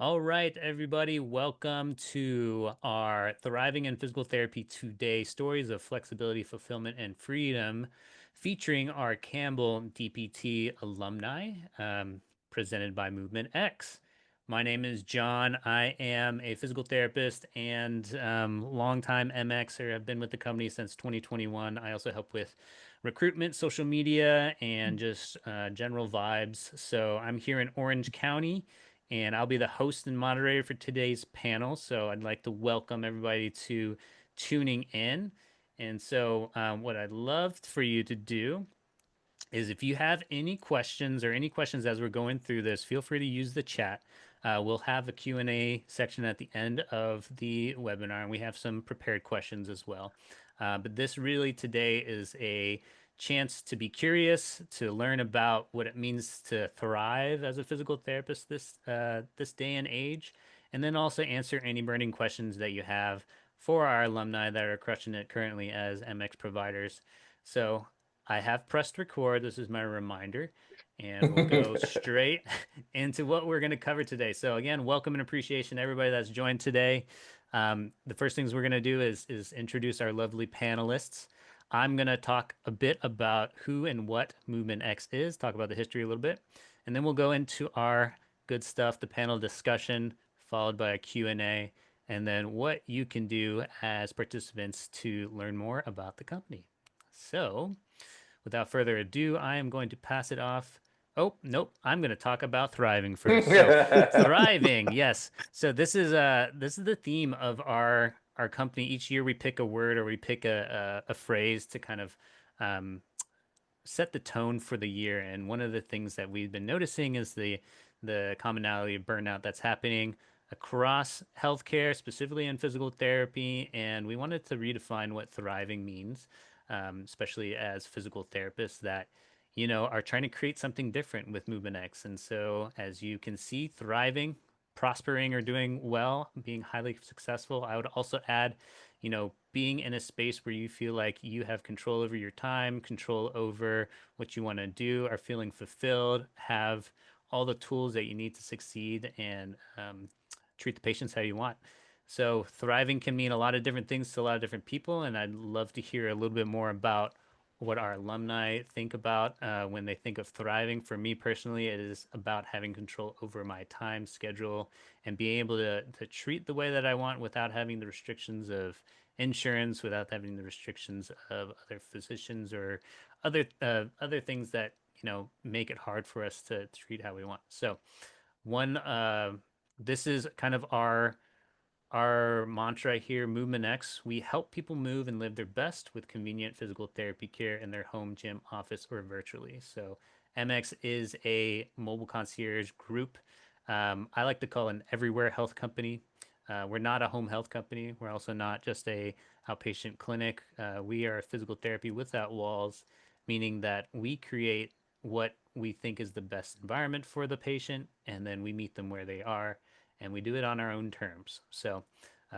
All right, everybody, welcome to our Thriving in Physical Therapy Today Stories of Flexibility, Fulfillment, and Freedom, featuring our Campbell DPT alumni, presented by MovementX. My name is John. I am a physical therapist and longtime MXer. I've been with the company since 2021. I also help with recruitment, social media, and just general vibes. So I'm here in Orange County and I'll be the host and moderator for today's panel. So I'd like to welcome everybody to tuning in. And so, what I'd love for you to do is if you have any questions or any questions as we're going through this, feel free to use the chat. We'll have a Q&A section at the end of the webinar, and we have some prepared questions as well. But this really today is a chance to be curious, to learn about what it means to thrive as a physical therapist this day and age, and then also answer any burning questions that you have for our alumni that are crushing it currently as MX providers. So I have pressed record. This is my reminder. And we'll go straight into what we're going to cover today. So, again, welcome and appreciation to everybody that's joined today. The first things we're going to do is introduce our lovely panelists. I'm going to talk a bit about who and what Movement X is, talk about the history a little bit, and then we'll go into our good stuff, the panel discussion, followed by a Q&A, and then what you can do as participants to learn more about the company. So, without further ado, I am going to pass it off. Oh, nope. I'm going to talk about thriving first. So, thriving, yes. So this is the theme of our company. Each year we pick a word or we pick a phrase to kind of um, set the tone for the year. And one of the things that we've been noticing is the commonality of burnout that's happening across healthcare, specifically in physical therapy. And we wanted to redefine what thriving means, especially as physical therapists that are trying to create something different with Movement X. And so, as you can see, thriving, prospering, or doing well, being highly successful. I would also add, being in a space where you feel like you have control over your time, control over what you want to do, are feeling fulfilled, have all the tools that you need to succeed and treat the patients how you want. So, thriving can mean a lot of different things to a lot of different people. And I'd love to hear a little bit more about what our alumni think about when they think of thriving. For me personally, it is about having control over my time schedule and being able to treat the way that I want without having the restrictions of insurance, without having the restrictions of other physicians or other things that make it hard for us to treat how we want. So one this is kind of our mantra here, Movement X. We help people move and live their best with convenient physical therapy care in their home, gym, office, or virtually. So, MX is a mobile concierge group. I like to call it an everywhere health company. We're not a home health company. We're also not just a outpatient clinic. We are physical therapy without walls, meaning that we create what we think is the best environment for the patient, and then we meet them where they are and we do it on our own terms. So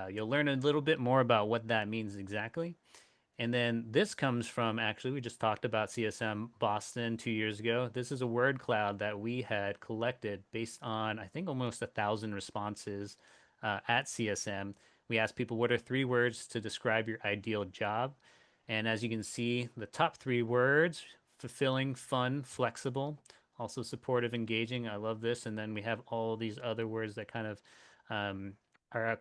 you'll learn a little bit more about what that means exactly. And then this comes from actually, we just talked about CSM Boston 2 years ago. This is a word cloud that we had collected based on, I think, almost 1,000 responses at CSM. We asked people, what are 3 words to describe your ideal job? And as you can see, the top 3 words: fulfilling, fun, flexible, also supportive, engaging. I love this. And then we have all these other words that kind of um, are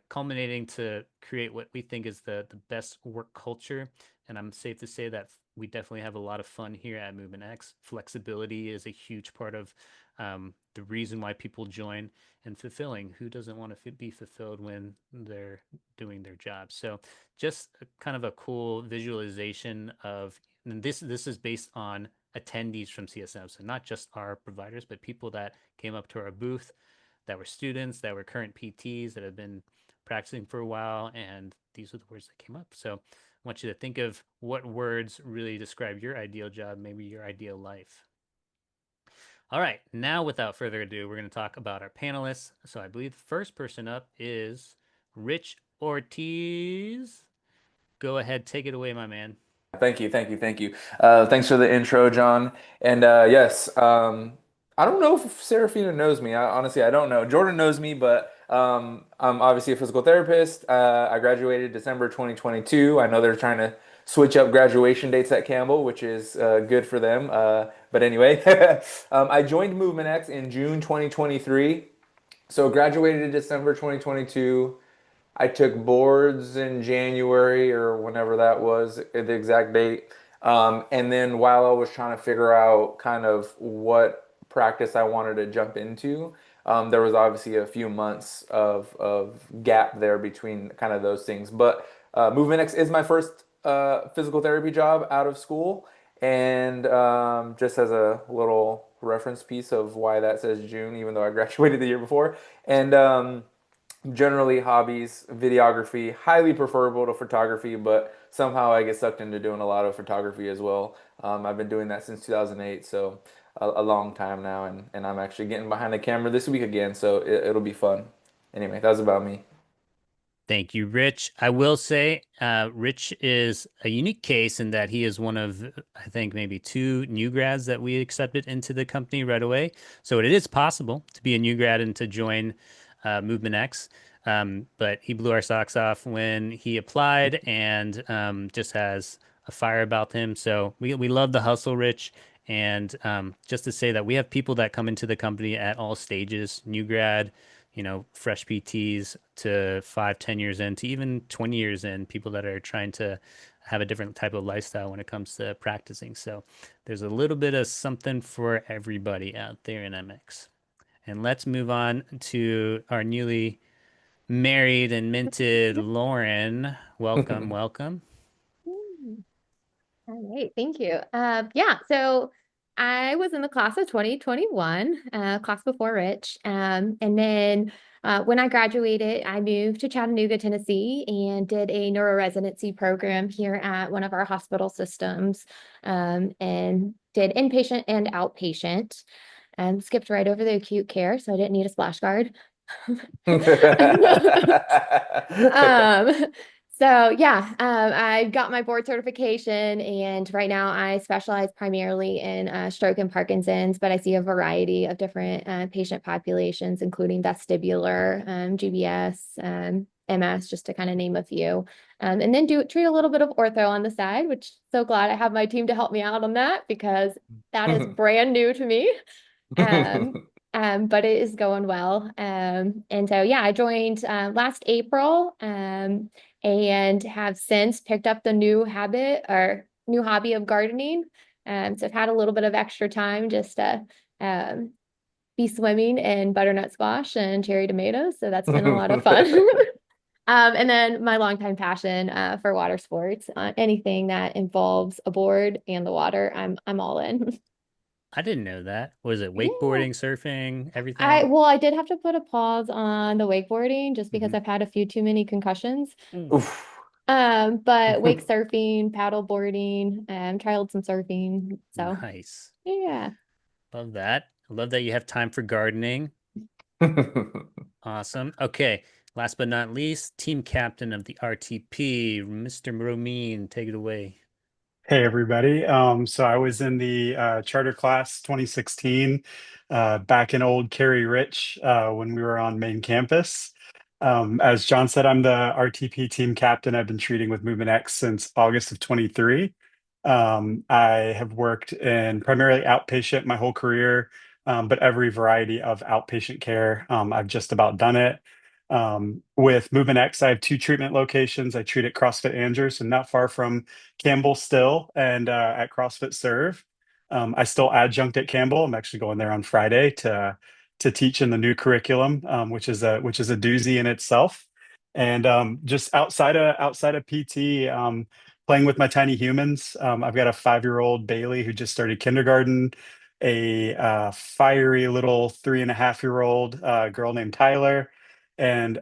culminating to create what we think is the best work culture. And I'm safe to say that we definitely have a lot of fun here at Movement X. Flexibility is a huge part of the reason why people join, and fulfilling. Who doesn't want to be fulfilled when they're doing their job? So just kind of a cool visualization of, and this is based on attendees from CSM. So not just our providers, but people that came up to our booth, that were students, that were current PTs that have been practicing for a while, and these are the words that came up. So I want you to think of what words really describe your ideal job, maybe your ideal life. All right, now without further ado, we're going to talk about our panelists. So I believe the first person up is Rich Ortiz. Go ahead, take it away, my man. Thank you, thank you, thank you. Thanks for the intro, John. And yes, I don't know if Serafina knows me. Honestly, I don't know. Jordan knows me, but I'm obviously a physical therapist. I graduated December 2022. I know they're trying to switch up graduation dates at Campbell, which is good for them. But anyway, I joined MovementX in June 2023. So graduated in December 2022. I took boards in January or whenever that was, the exact date. And then while I was trying to figure out kind of what practice I wanted to jump into, there was obviously a few months of gap there between kind of those things. But MovementX is my first physical therapy job out of school. And just as a little reference piece of why that says June, even though I graduated the year before. And generally hobbies, videography, highly preferable to photography, but somehow I get sucked into doing a lot of photography as well. I've been doing that since 2008, so a long time now, and I'm actually getting behind the camera this week again, so it'll be fun. Anyway, that was about me. Thank you, Rich. I will say, Rich is a unique case in that he is one of, I think, maybe two new grads that we accepted into the company right away. So it is possible to be a new grad and to join Movement X. But he blew our socks off when he applied and just has a fire about him. So we love the hustle, Rich. And just to say that we have people that come into the company at all stages, new grad, fresh PTs to 5, 10 years in, to even 20 years in, people that are trying to have a different type of lifestyle when it comes to practicing. So there's a little bit of something for everybody out there in MX. And let's move on to our newly married and minted Lauren. Welcome, welcome. Mm. All right, thank you. Yeah, so I was in the class of 2021, class before Rich. And then when I graduated, I moved to Chattanooga, Tennessee, and did a neuroresidency program here at one of our hospital systems, and did inpatient and outpatient. Skipped right over the acute care, so I didn't need a splash guard. Um, so yeah, I got my board certification, and right now I specialize primarily in stroke and Parkinson's, but I see a variety of different patient populations, including vestibular, GBS, MS, just to kind of name a few. And then do treat a little bit of ortho on the side, which so glad I have my team to help me out on that because that is brand new to me. Um, but it is going well. And so, yeah, I joined last April, and have since picked up the new habit or new hobby of gardening. So I've had a little bit of extra time just to um, be swimming in butternut squash and cherry tomatoes. So that's been a lot of fun. And then my longtime passion for water sports, anything that involves a board and the water, I'm all in. I didn't know that. Was it Yeah. wakeboarding, surfing, I everything? well, I did have to put a pause on the wakeboarding just because Mhm. I've had a few too many concussions. Oof. But wake surfing, paddle boarding, trialed some surfing. So Nice. yeah. Love that. I love that you have time for gardening. Awesome. Okay. Last but not least, team captain of the RTP, Mr. Romine, take it away. Hey everybody. So I was in the charter class 2016, back in old Cary Rich, when we were on main campus. As John said, I'm the RTP team captain. I've been treating with Movement X since August of 23. I have worked in primarily outpatient my whole career, but every variety of outpatient care. I've just about done it. With Movement X, I have two treatment locations. I treat at CrossFit Andrews, and not far from Campbell still, and at CrossFit Serve. I still adjunct at Campbell. I'm actually going there on Friday to teach in the new curriculum, which is a doozy in itself. And just outside of PT, playing with my tiny humans. I've got a 5-year-old Bailey who just started kindergarten, a fiery little 3.5-year-old girl named Tyler, and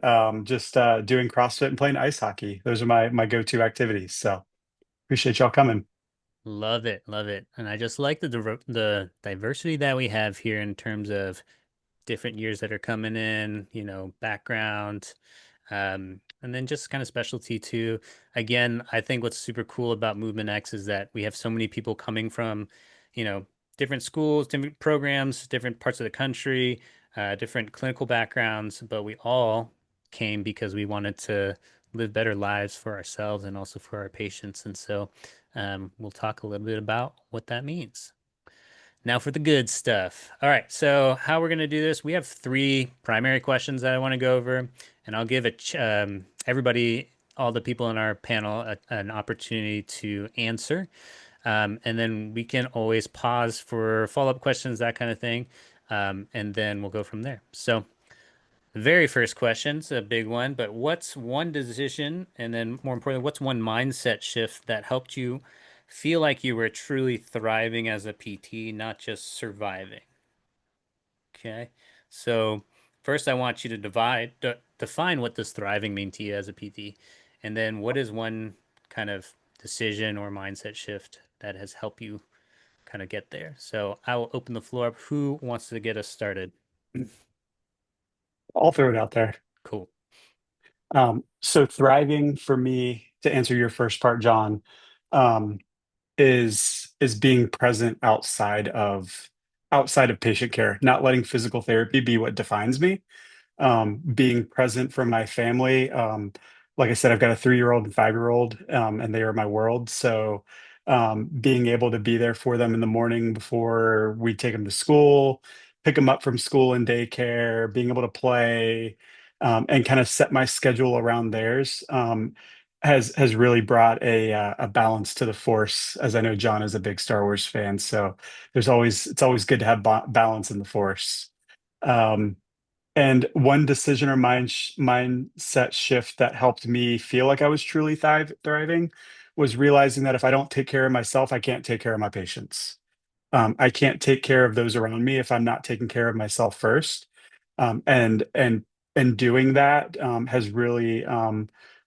just doing CrossFit and playing ice hockey. Those are my go-to activities. So appreciate y'all coming. Love it, love it. And I just like the diversity that we have here in terms of different years that are coming in, background, and then just kind of specialty too. Again, I think what's super cool about Movement X is that we have so many people coming from, you know, different schools, different programs, different parts of the country, different clinical backgrounds, but we all came because we wanted to live better lives for ourselves and also for our patients. And so we'll talk a little bit about what that means. Now for the good stuff. All right, so how we're going to do this, we have three primary questions that I want to go over, and I'll give everybody, all the people in our panel, an opportunity to answer. And then we can always pause for follow-up questions, that kind of thing. And then we'll go from there. So the very first question's a big one, but what's one decision, and then more importantly, what's one mindset shift that helped you feel like you were truly thriving as a PT, not just surviving? Okay. So first I want you to define what does thriving mean to you as a PT, and then what is one kind of decision or mindset shift that has helped you kind of get there. So I will open the floor up. Who wants to get us started? I'll throw it out there. Cool. So thriving for me, to answer your first part, John, um, is being present outside of patient care, not letting physical therapy be what defines me. Being present for my family. Like I said, I've got a 3-year-old and 5-year-old, and they are my world. So, being able to be there for them in the morning before we take them to school, pick them up from school and daycare, being able to play, and kind of set my schedule around theirs, has really brought a balance to the Force. As I know John is a big Star Wars fan, so it's always good to have balance in the Force. Um, and one decision or mindset shift that helped me feel like I was truly thriving was realizing that if I don't take care of myself, I can't take care of my patients. I can't take care of those around me if I'm not taking care of myself first. And doing that has really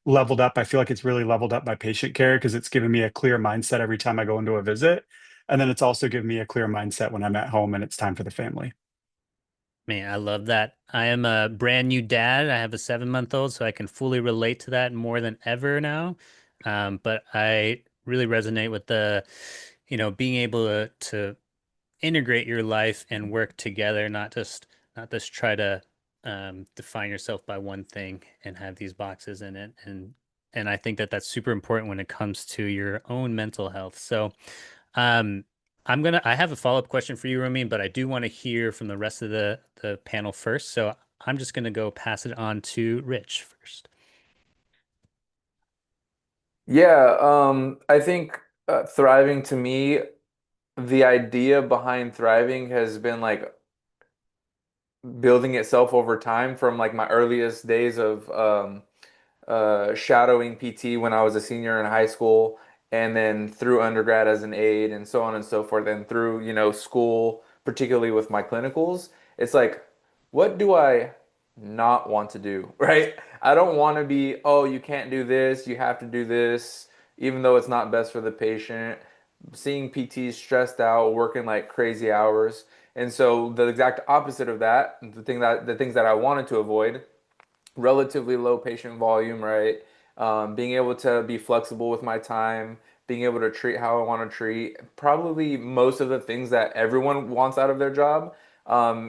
leveled up. I feel like it's really leveled up my patient care because it's given me a clear mindset every time I go into a visit. And then it's also given me a clear mindset when I'm at home and it's time for the family. Man, I love that. I am a brand new dad. I have a 7-month-old, so I can fully relate to that more than ever now. But I really resonate with being able to integrate your life and work together, not just try to define yourself by one thing and have these boxes in it. And I think that that's super important when it comes to your own mental health. So um, I have a follow-up question for you, Ramin, but I do want to hear from the rest of the panel first. So I'm just gonna go pass it on to Rich first. Yeah, I think thriving to me, the idea behind thriving has been like building itself over time from like my earliest days of shadowing PT when I was a senior in high school, and then through undergrad as an aide, and so on and so forth, and through, school, particularly with my clinicals. It's like, what do I not want to do, right? I don't want to be, oh, you can't do this, you have to do this, even though it's not best for the patient. Seeing PTs stressed out, working like crazy hours. And so the exact opposite of that, the things that I wanted to avoid, relatively low patient volume, right? Being able to be flexible with my time, being able to treat how I want to treat. Probably most of the things that everyone wants out of their job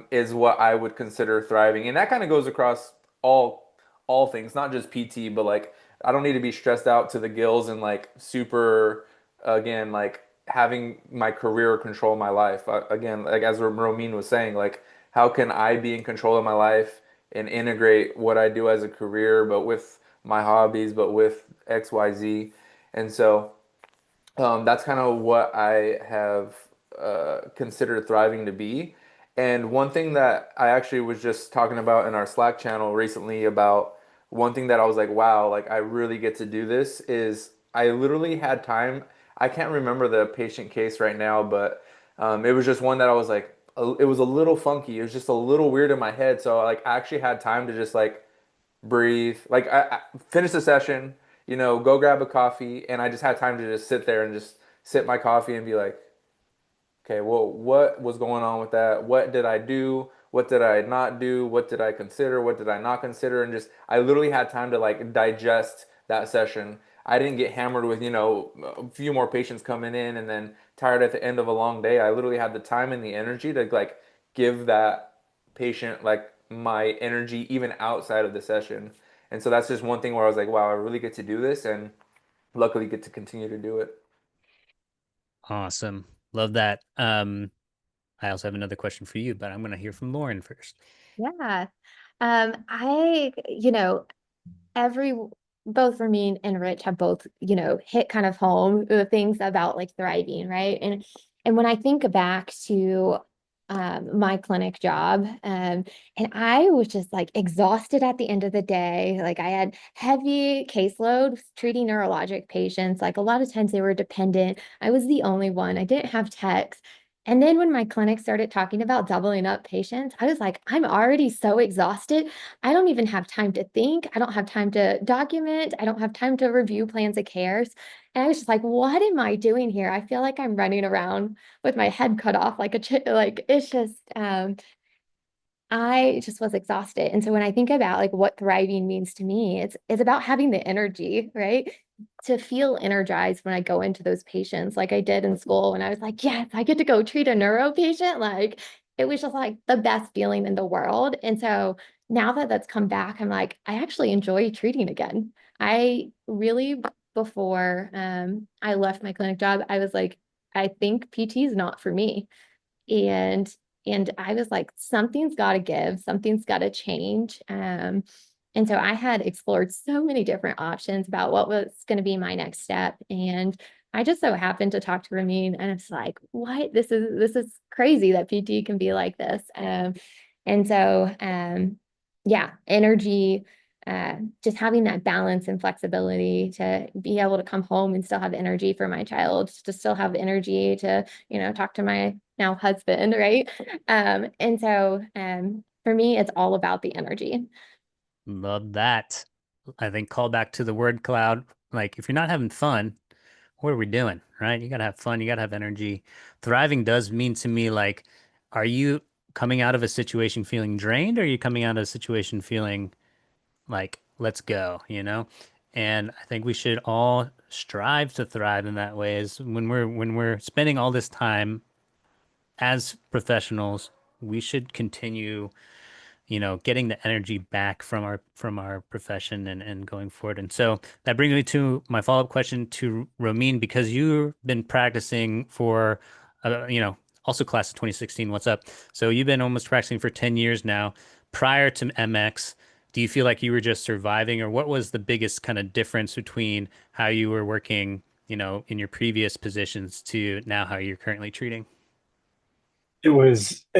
is what I would consider thriving, and that kind of goes across all things, not just PT, but like I don't need to be stressed out to the gills and like super, again, like having my career control my life. Again, like as Romin was saying, like how can I be in control of my life and integrate what I do as a career, but with my hobbies, but with XYZ. And so that's kind of what I have considered thriving to be. And one thing that I actually was just talking about in our Slack channel recently about one thing that I was like, wow, like I really get to do this is I literally had time. I can't remember the patient case right now, but it was just one that I was like, it was a little funky. It was just a little weird in my head. So like I actually had time to just like breathe. Like I finished the session, go grab a coffee, and I just had time to just sit there and just sip my coffee and be like, okay, well, what was going on with that? What did I do? What did I not do? What did I consider? What did I not consider? And just I literally had time to like digest that session. I didn't get hammered with, a few more patients coming in and then tired at the end of a long day, I literally had the time and the energy to like give that patient like my energy even outside of the session. And so that's just one thing where I was like, wow, I really get to do this and luckily get to continue to do it. Awesome. Love that. I also have another question for you, but I'm going to hear from Lauren first. Yeah. Every both Ramin and Rich have both, hit kind of home the things about like thriving, right? And when I think back to my clinic job, and I was just like exhausted at the end of the day. Like I had heavy caseload treating neurologic patients. Like a lot of times they were dependent. I was the only one. I didn't have techs. And then when my clinic started talking about doubling up patients, I was like, I'm already so exhausted. I don't even have time to think. I don't have time to document. I don't have time to review plans of cares. And I was just like, what am I doing here? I feel like I'm running around with my head cut off like like it's just I just was exhausted. And so when I think about like what thriving means to me, it's about having the energy, right? To feel energized when I go into those patients like I did in school when I was like, yes, I get to go treat a neuro patient. Like it was just like the best feeling in the world. And so now that that's come back, I'm like, I actually enjoy treating again. I really before I left my clinic job, I was like, I think PT is not for me. And I was like, something's got to give, something's got to change. And so I had explored so many different options about what was going to be my next step. And I just so happened to talk to Ramin, and it's like, what? This is crazy that PT can be like this. And so yeah, energy, just having that balance and flexibility to be able to come home and still have energy for my child, to still have energy to, talk to my now husband, right? And so for me, it's all about the energy. Love that. I think call back to the word cloud. Like, if you're not having fun, what are we doing? Right? You got to have fun. You got to have energy. Thriving does mean to me, like, are you coming out of a situation feeling drained, or are you coming out of a situation feeling like, let's go, you know? And I think we should all strive to thrive in that way is when we're spending all this time as professionals, we should continue, getting the energy back from our profession and going forward. And so that brings me to my follow-up question to Romine, because you've been practicing for, also class of 2016. What's up? So you've been almost practicing for 10 years now. Prior to MX, do you feel like you were just surviving, or what was the biggest kind of difference between how you were working, in your previous positions to now how you're currently treating? It's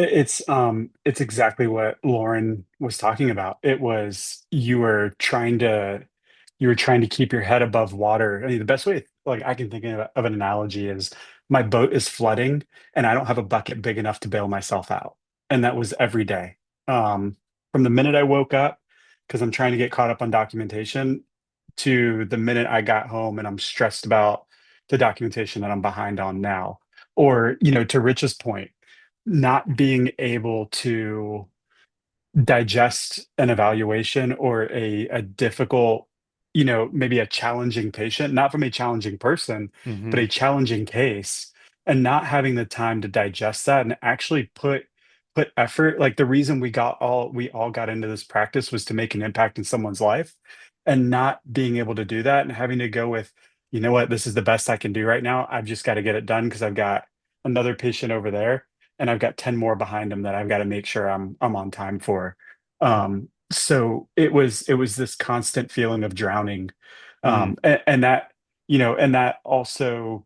exactly what Lauren was talking about. It was you were trying to keep your head above water. I mean, the best way like I can think of an analogy is my boat is flooding and I don't have a bucket big enough to bail myself out. And that was every day. Um, from the minute I woke up, because I'm trying to get caught up on documentation, to the minute I got home and I'm stressed about the documentation that I'm behind on now. Or, to Rich's point, not being able to digest an evaluation or a difficult, maybe a challenging patient, not from a challenging person, but Mm-hmm. a challenging case, and not having the time to digest that and actually put effort. Like the reason we all got into this practice was to make an impact in someone's life, and not being able to do that and having to go with, you know what, this is the best I can do right now. I've just got to get it done because I've got another patient over there and I've got 10 more behind him that I've got to make sure I'm on time for. So it was this constant feeling of drowning. Mm. And that, and that also,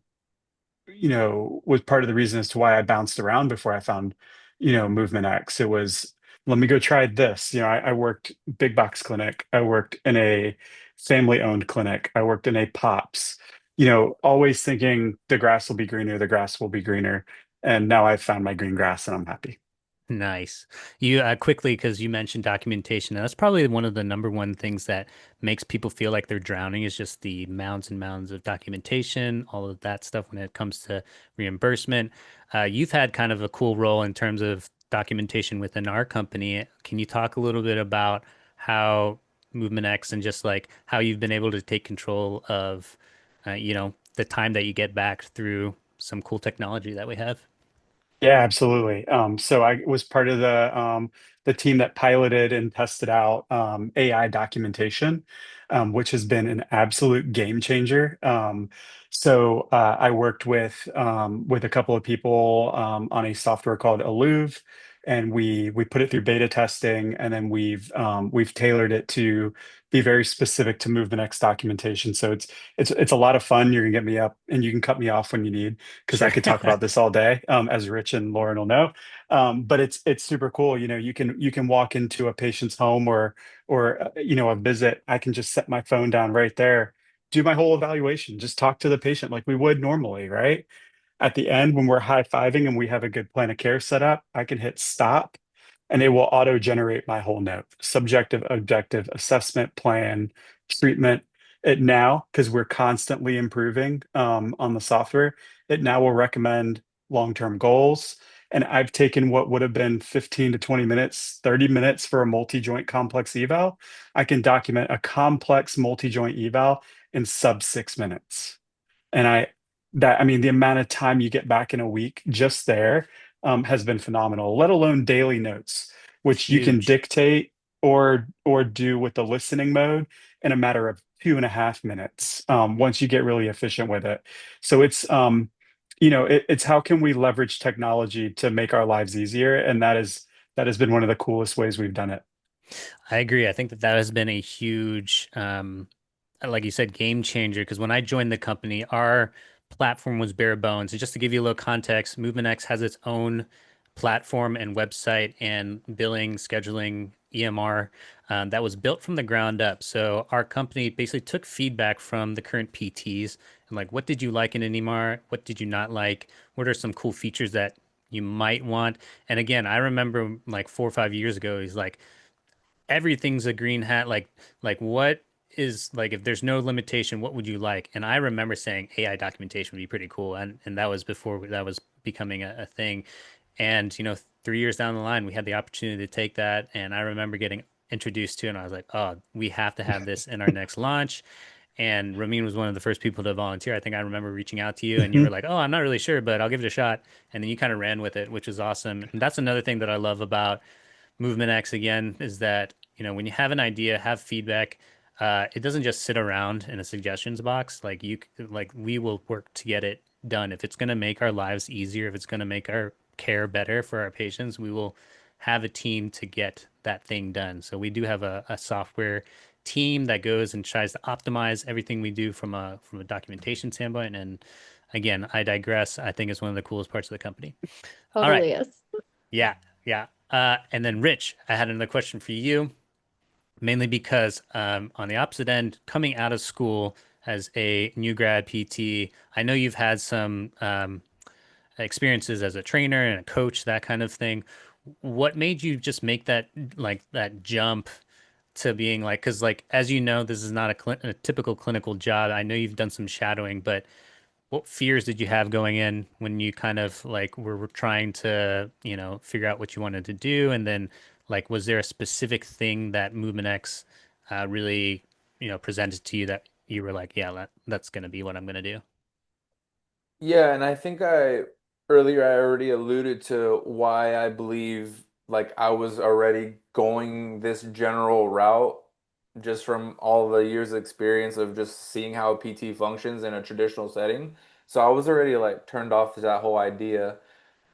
was part of the reason as to why I bounced around before I found, Movement X. It was, let me go try this. I worked big box clinic. I worked in a family owned clinic. I worked in a pops, always thinking the grass will be greener, the grass will be greener. And now I've found my green grass and I'm happy. Nice. You quickly, because you mentioned documentation, and that's probably one of the number one things that makes people feel like they're drowning is just the mounds and mounds of documentation, all of that stuff when it comes to reimbursement. You've had kind of a cool role in terms of documentation within our company. Can you talk a little bit about how Movement X and just like how you've been able to take control of, the time that you get back through some cool technology that we have. Yeah, absolutely. So I was part of the team that piloted and tested out AI documentation, which has been an absolute game changer. I worked with a couple of people on a software called Alluve, and we put it through beta testing, and then we've tailored it to be very specific to MovementX documentation. So it's a lot of fun. You're gonna get me up, and you can cut me off when you need because I Sure. could talk about this all day, as Rich and Lauren will know. But it's super cool. You know, you can walk into a patient's home or a visit. I can just set my phone down right there, do my whole evaluation, just talk to the patient like we would normally, right? At the end, when we're high-fiving and we have a good plan of care set up, I can hit stop and it will auto-generate my whole note. Subjective, objective, assessment plan, treatment. It now, because we're constantly improving on the software, it now will recommend long-term goals. And I've taken what would have been 15 to 20 minutes, 30 minutes for a multi-joint complex eval. I can document a complex multi-joint eval in sub 6 minutes. And I mean, the amount of time you get back in a week just there has been phenomenal, let alone daily notes, which you can Huge. dictate or do with the listening mode in a matter of 2.5 minutes once you get really efficient with it. So it's how can we leverage technology to make our lives easier, and that has been one of the coolest ways we've done it. I agree. I think that that has been a huge, like you said, game changer. Because when I joined the company, our platform was bare bones. And just to give you a little context, MovementX has its own platform and website and billing, scheduling, EMR that was built from the ground up. So our company basically took feedback from the current PTs and like, what did you like in an EMR? What did you not like? What are some cool features that you might want? And again, I remember like 4 or 5 years ago, he's like, everything's a green hat. Like what is like if there's no limitation, what would you like? And I remember saying AI documentation would be pretty cool, and that was before that was becoming a thing. And 3 years down the line, we had the opportunity to take that, and I remember getting introduced to it, and I was like, oh, we have to have this in our next launch. And Ramin was one of the first people to volunteer. I think I remember reaching out to you, and you were Mhm. like, "Oh, I'm not really sure, but I'll give it a shot." And then you kind of ran with it, which was awesome. And that's another thing that I love about Movement X again is that, when you have an idea, have feedback, it doesn't just sit around in a suggestions box. Like we will work to get it done. If it's going to make our lives easier, if it's going to make our care better for our patients, we will have a team to get that thing done. So we do have a software team that goes and tries to optimize everything we do from a documentation standpoint. And again, I digress. I think it's one of the coolest parts of the company. All right. Totally is. Yeah, yeah. And then Rich, I had another question for you, mainly because on the opposite end, coming out of school as a new grad PT, I know you've had some experiences as a trainer and a coach, that kind of thing. What made you just make that jump to being like, because like as you know, this is not a typical clinical job. I know you've done some shadowing, but what fears did you have going in when you kind of like were trying to, figure out what you wanted to do? And then like, was there a specific thing that Movement X really, presented to you that you were like, yeah, that's going to be what I'm going to do? Yeah, and I think I already alluded to why I believe like I was already going this general route just from all the years of experience of just seeing how a PT functions in a traditional setting. So I was already like turned off to that whole idea.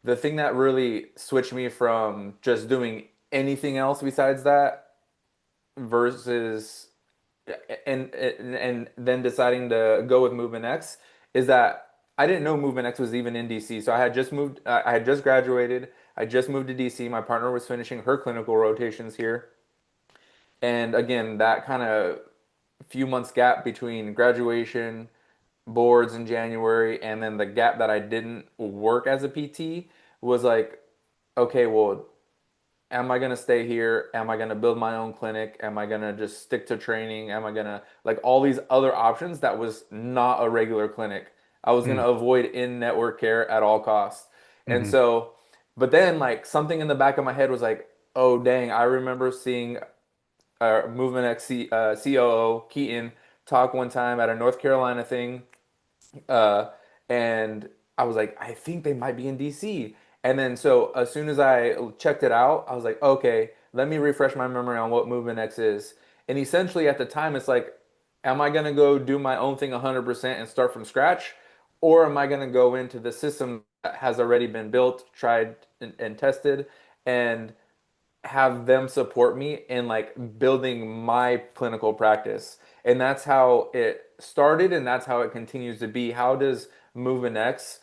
The thing that really switched me from just doing anything else besides that versus and then deciding to go with Movement X is that I didn't know Movement X was even in DC. So I had just moved, I had just graduated. I just moved to DC. My partner was finishing her clinical rotations here. And again, that kind of few months gap between graduation, boards in January, and then the gap that I didn't work as a PT was like, okay, well, am I gonna stay here? Am I gonna build my own clinic? Am I gonna just stick to training? Am I gonna like all these other options that was not a regular clinic? I was gonna Mm, avoid in-network care at all costs. And hmm so, but then like something in the back of my head was like, oh dang, I remember seeing Movement X COO Keaton talk one time at a North Carolina thing, uh, and I was like, I think they might be in DC. And then so as soon as I checked it out, I was like, okay, let me refresh my memory on what MovementX is. And essentially at the time, it's like, am I gonna go do my own thing 100% and start from scratch? Or am I gonna go into the system that has already been built, tried and tested, and have them support me in like building my clinical practice? And that's how it started, and that's how it continues to be. How does MovementX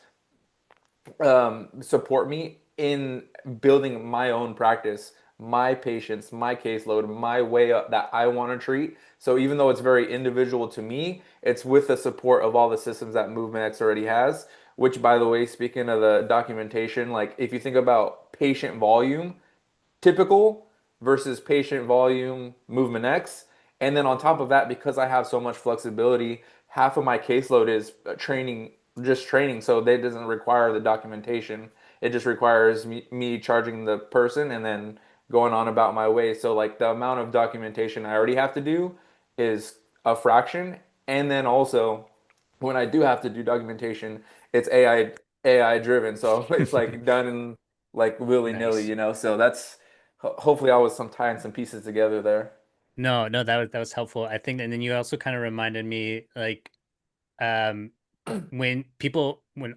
support me in building my own practice, my patients, my caseload, my way up that I want to treat? So even though it's very individual to me, it's with the support of all the systems that MovementX already has. Which, by the way, speaking of the documentation, like if you think about patient volume, typical versus patient volume movement X. And then on top of that, because I have so much flexibility, half of my caseload is training, just training. So that doesn't require the documentation. It just requires me charging the person and then going on about my way. So like the amount of documentation I already have to do is a fraction. And then also when I do have to do documentation, it's AI driven. So it's like done in like willy-nilly, Nice. So that's hopefully I was some tying some pieces together there. No, no, that was helpful. I think, and then you also kind of reminded me, like, um, when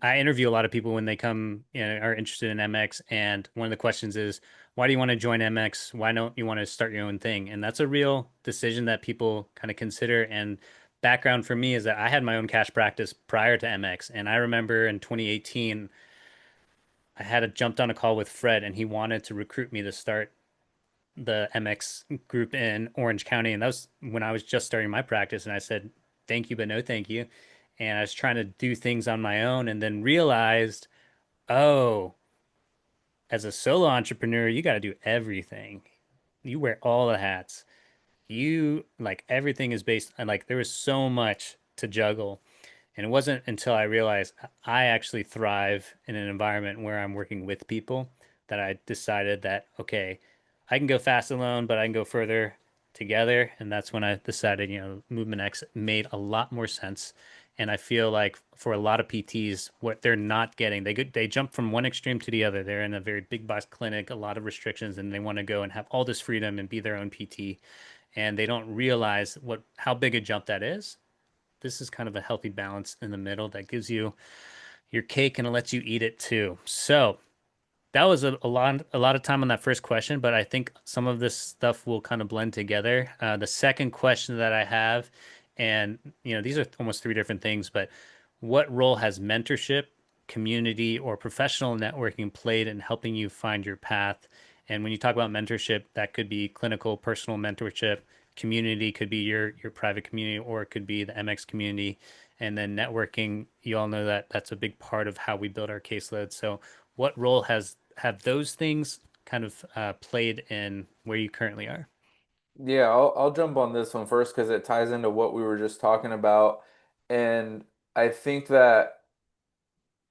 I interview a lot of people when they come, are interested in MX, and one of the questions is, why do you want to join MX? Why don't you want to start your own thing? And that's a real decision that people kind of consider. And background for me is that I had my own cash practice prior to MX, and I remember in 2018, I had jumped on a call with Fred, and he wanted to recruit me to start the MX group in Orange County. And that was when I was just starting my practice. And I said, thank you, but no thank you. And I was trying to do things on my own and then realized, oh, as a solo entrepreneur, you got to do everything. You wear all the hats. You like everything is based on like there was so much to juggle. And it wasn't until I realized I actually thrive in an environment where I'm working with people that I decided that, okay, I can go fast alone, but I can go further together. And that's when I decided, Movement X made a lot more sense. And I feel like for a lot of PTs, what they're not getting, they jump from one extreme to the other. They're in a very big box clinic, a lot of restrictions, and they want to go and have all this freedom and be their own PT. And they don't realize how big a jump that is. This is kind of a healthy balance in the middle that gives you your cake and it lets you eat it too. So that was a lot of time on that first question, but I think some of this stuff will kind of blend together. The second question that I have, and these are almost three different things, but what role has mentorship, community, or professional networking played in helping you find your path? And when you talk about mentorship, that could be clinical, personal mentorship. Community could be your private community, or it could be the MX community. And then networking, you all know that that's a big part of how we build our caseload. So what role have those things kind of played in where you currently are? Yeah, I'll jump on this one first because it ties into what we were just talking about. And I think that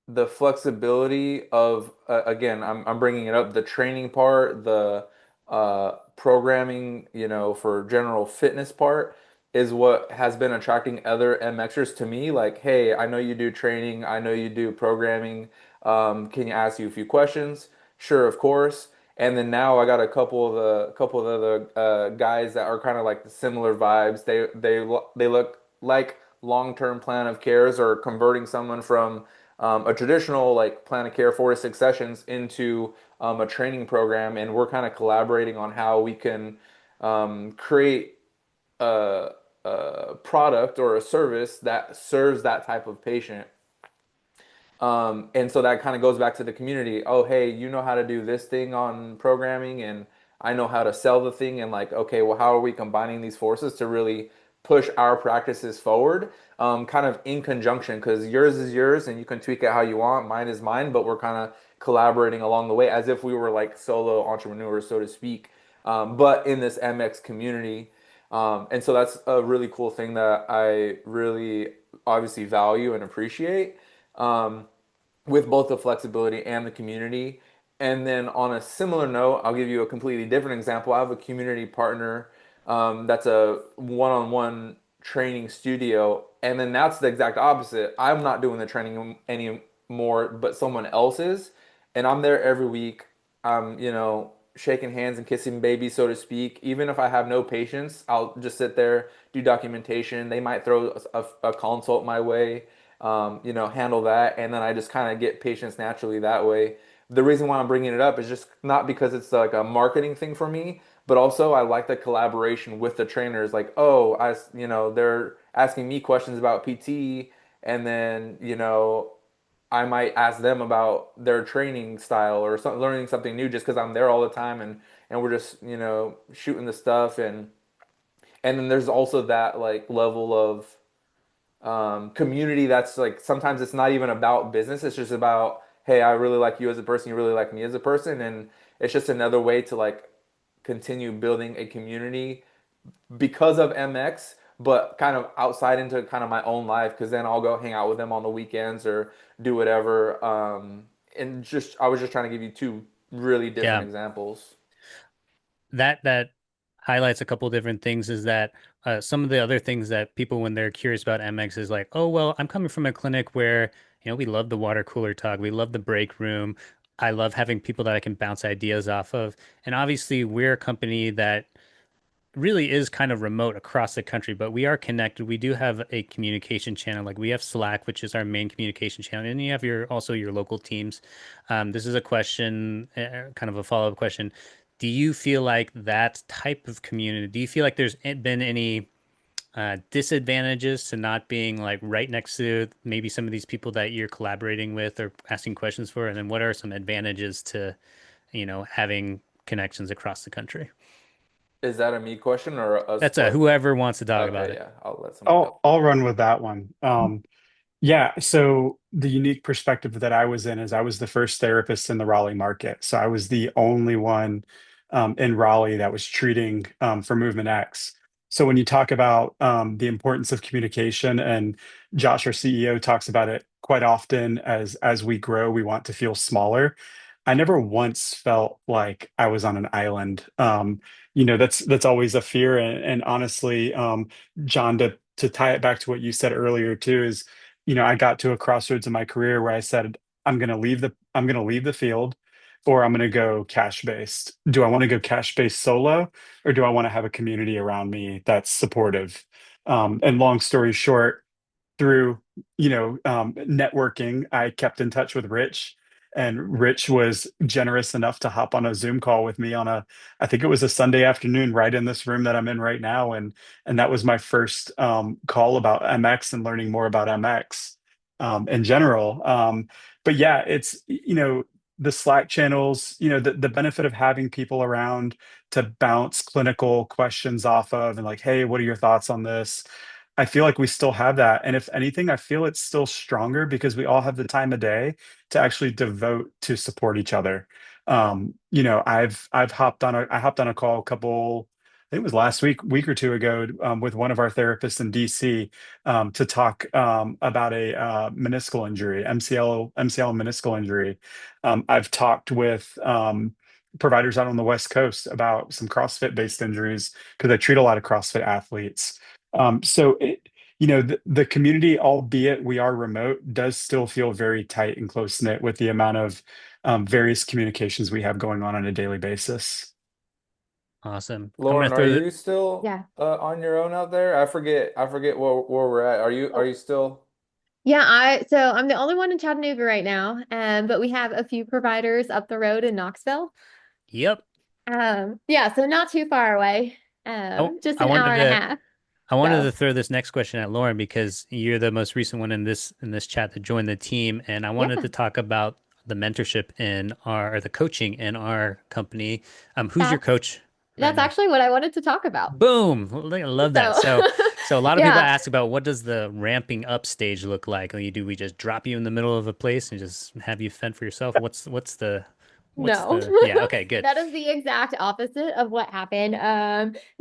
the flexibility of again, I'm bringing it up, the training part, the programming, for general fitness part is what has been attracting other MXers to me. Like, hey, I know you do training, I know you do programming. Can you ask you a few questions? Sure, of course. And then now I got a couple of the guys that are kind of like the similar vibes. They look like long-term plan of cares or converting someone from a traditional like plan of care 4 to 6 sessions into a training program, and we're kind of collaborating on how we can create a product or a service that serves that type of patient. And so that kind of goes back to the community. Oh, hey, you know how to do this thing on programming, and I know how to sell the thing. And like, okay, well, how are we combining these forces to really push our practices forward? Kind of in conjunction, because yours is yours and you can tweak it how you want. Mine is mine, but we're kind of collaborating along the way as if we were like solo entrepreneurs, so to speak, but in this MX community. And so that's a really cool thing that I really obviously value and appreciate. Um, with both the flexibility and the community. And then on a similar note, I'll give you a completely different example. I have a community partner that's a one-on-one training studio, and then that's the exact opposite. I'm not doing the training more, but someone else's. And I'm there every week. I'm, shaking hands and kissing babies, so to speak. Even if I have no patience, I'll just sit there, do documentation. They might throw a consult my way, handle that. And then I just kind of get patients naturally that way. The reason why I'm bringing it up is just not because it's like a marketing thing for me, but also I like the collaboration with the trainers. Like, oh, they're asking me questions about PT, and then, I might ask them about their training style or learning something new just because I'm there all the time, and we're just, shooting the stuff. And then there's also that like level of community that's like sometimes it's not even about business. It's just about, hey, I really like you as a person. You really like me as a person. And it's just another way to like continue building a community because of MX, but kind of outside into kind of my own life, because then I'll go hang out with them on the weekends or do whatever. And just I was just trying to give you two really different Yeah. examples. That highlights a couple different things is that some of the other things that people when they're curious about MX is like, oh well, I'm coming from a clinic where we love the water cooler talk, we love the break room, I love having people that I can bounce ideas off of, and obviously we're a company that really is kind of remote across the country, but we are connected. We do have a communication channel. Like we have Slack, which is our main communication channel, and you have your local teams. This is a question, kind of a follow-up question. Do you feel like that type of community, do you feel like there's been any disadvantages to not being like right next to maybe some of these people that you're collaborating with or asking questions for? And then what are some advantages to, having connections across the country? Is that a me question or us That's a both? whoever wants to talk about Okay, it. yeah, I'll let someone go I'll first. run with that one. Yeah, so the unique perspective that I was in is I was the first therapist in the Raleigh market. So I was the only one in Raleigh that was treating for Movement X. So when you talk about the importance of communication, and Josh, our CEO, talks about it quite often as we grow, we want to feel smaller. I never once felt like I was on an island. That's always a fear. And honestly, John, to tie it back to what you said earlier too, is I got to a crossroads in my career where I said, I'm gonna leave the field, or I'm gonna go cash based. Do I want to go cash based solo, or do I want to have a community around me that's supportive? And long story short, through networking, I kept in touch with Rich, and Rich was generous enough to hop on a Zoom call with me on I think it was a Sunday afternoon, right in this room that I'm in right now, and that was my first call about MX and learning more about MX in general. But yeah, it's the Slack channels, the benefit of having people around to bounce clinical questions off of, and like, hey, what are your thoughts on this? I feel like we still have that. And if anything, I feel it's still stronger because we all have the time of day to actually devote to support each other. I hopped on a call a couple, I think it was last week or two ago, with one of our therapists in DC, to talk about a meniscal injury, MCL meniscal injury. I've talked with providers out on the West Coast about some CrossFit based injuries because I treat a lot of CrossFit athletes. The community, albeit we are remote, does still feel very tight and close knit with the amount of various communications we have going on a daily basis. Awesome. I'm gonna Lauren, are throw the you still Yeah. on your own out there? I forget where we're at. Are you still? Yeah, I'm the only one in Chattanooga right now, but we have a few providers up the road in Knoxville. Yep. Yeah, so not too far away. I, Just I an hour wanted and a to half. I wanted So to throw this next question at Lauren because you're the most recent one in this chat that joined the team, and I wanted yeah, to talk about the mentorship in our or the coaching in our company. Who's your that's coach right that's now? actually what I wanted to talk about. Boom! I love that. So So a lot of people yeah, ask about what does the ramping up stage look like? Like, do we just drop you in the middle of a place and just have you fend for yourself? What's the What's No. the, yeah, okay, good. That is the exact opposite of what happened.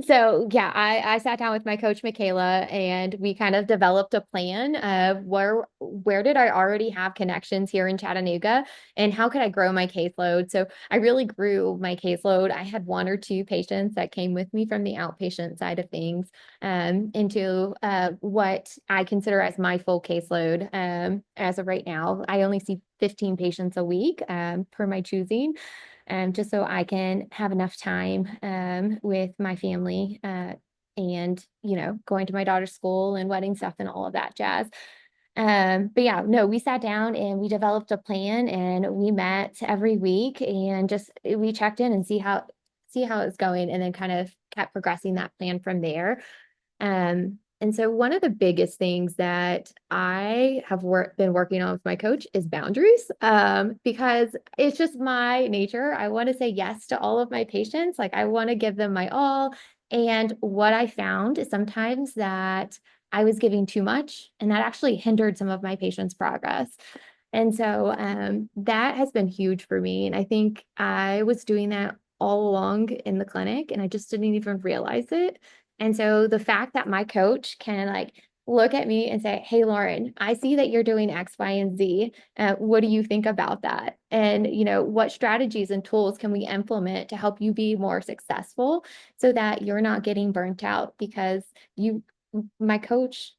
So yeah, I sat down with my coach Michaela and we kind of developed a plan of where did I already have connections here in Chattanooga and how could I grow my caseload? So I really grew my caseload. I had one or two patients that came with me from the outpatient side of things into what I consider as my full caseload. As of right now, I only see 15 patients a week per my choosing, just so I can have enough time with my family and, going to my daughter's school and wedding stuff and all of that jazz. But yeah, no, we sat down and we developed a plan and we met every week and just we checked in and see how it's going and then kind of kept progressing that plan from there. And so one of the biggest things that I have been working on with my coach is boundaries, because it's just my nature. I want to say yes to all of my patients. Like I want to give them my all. And what I found is sometimes that I was giving too much, and that actually hindered some of my patients' progress. And so that has been huge for me. And I think I was doing that all along in the clinic, and I just didn't even realize it. And so the fact that my coach can like look at me and say, "Hey, Lauren, I see that you're doing X, Y, and Z. What do you think about that? And, what strategies and tools can we implement to help you be more successful so that you're not getting burnt out?" Because my coach,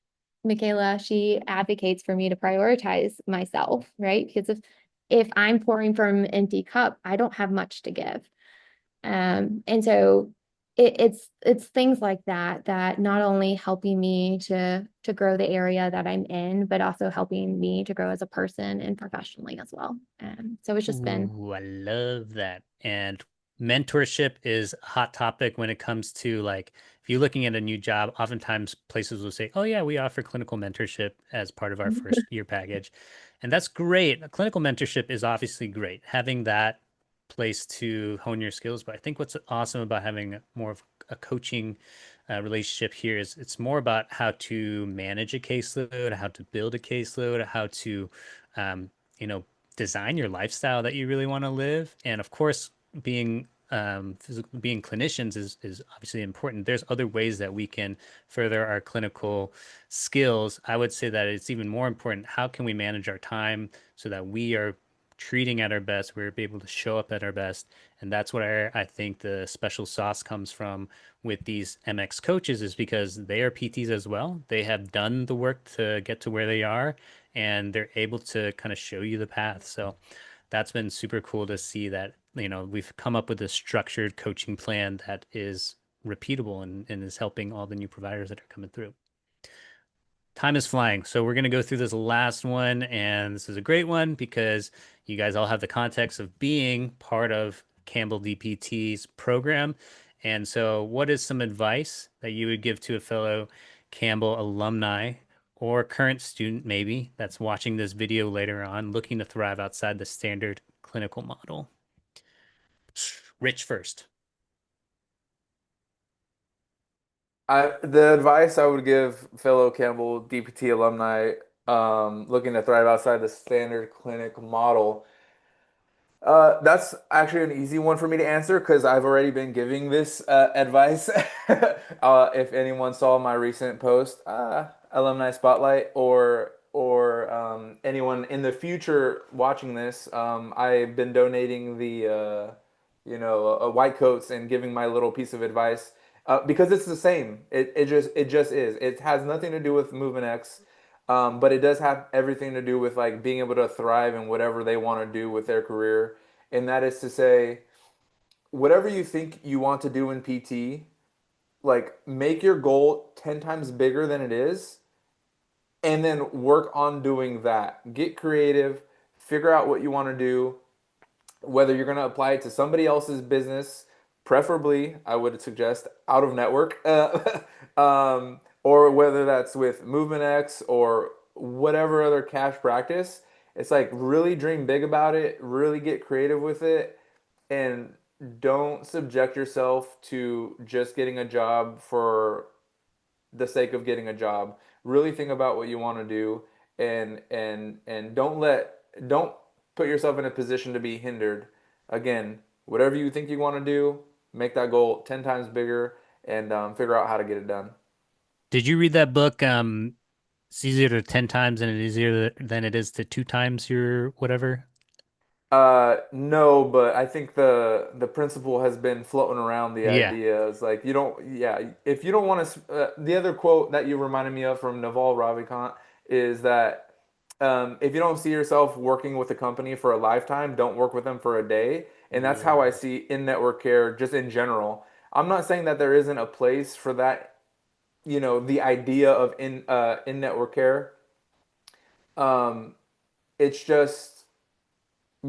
Michaela, she advocates for me to prioritize myself, right? Because if I'm pouring from an empty cup, I don't have much to give. And so it's things like that that not only helping me to grow the area that I'm in, but also helping me to grow as a person and professionally as well. So it's just been Ooh, I love that. And mentorship is a hot topic when it comes to like, if you're looking at a new job, oftentimes places will say, oh, yeah, we offer clinical mentorship as part of our first year package. And that's great. Clinical mentorship is obviously great, having that place to hone your skills. But I think what's awesome about having more of a coaching relationship here is it's more about how to manage a caseload, how to build a caseload, how to, um, you know, design your lifestyle that you really want to live. And of course, being clinicians is obviously important. There's other ways that we can further our clinical skills. I would say that it's even more important. How can we manage our time so that we are treating at our best, we're able to show up at our best. And that's where I think the special sauce comes from with these MX coaches is because they are PTs as well. They have done the work to get to where they are and they're able to kind of show you the path. So that's been super cool to see that, we've come up with a structured coaching plan that is repeatable and is helping all the new providers that are coming through. Time is flying. So we're going to go through this last one. And this is a great one because you guys all have the context of being part of Campbell DPT's program. And so, what is some advice that you would give to a fellow Campbell alumni or current student, maybe, that's watching this video later on, looking to thrive outside the standard clinical model? Rich first. The advice I would give fellow Campbell DPT alumni looking to thrive outside the standard clinic model. That's actually an easy one for me to answer because I've already been giving this advice. If anyone saw my recent post, alumni spotlight, or anyone in the future watching this, I've been donating the white coats and giving my little piece of advice because it's the same. It just is. It has nothing to do with MovementX. But it does have everything to do with like being able to thrive in whatever they want to do with their career. And that is to say, whatever you think you want to do in PT, like make your goal 10 times bigger than it is, and then work on doing that. Get creative, figure out what you want to do, whether you're going to apply it to somebody else's business, preferably, I would suggest out of network, or whether that's with MovementX or whatever other cash practice. It's like really dream big about it, really get creative with it, and don't subject yourself to just getting a job for the sake of getting a job. Really think about what you want to do and don't put yourself in a position to be hindered again, whatever you think you want to do, make that goal 10 times bigger and figure out how to get it done. Did you read that book? It's easier to 10 times than it is easier than it is to two times your whatever. No, but I think the principle has been floating around the Yeah. idea is like you don't, yeah, if you don't want to, the other quote that you reminded me of from Naval Ravikant is that if you don't see yourself working with a company for a lifetime, don't work with them for a day. And that's how I Ooh. see in-network care just in general. I'm not saying that there isn't a place for that, the idea of in-network care. Um, it's just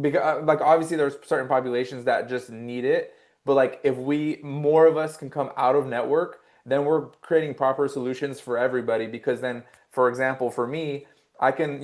because like obviously there's certain populations that just need it, but like if we more of us can come out of network, then we're creating proper solutions for everybody because then, for example, for me, I can,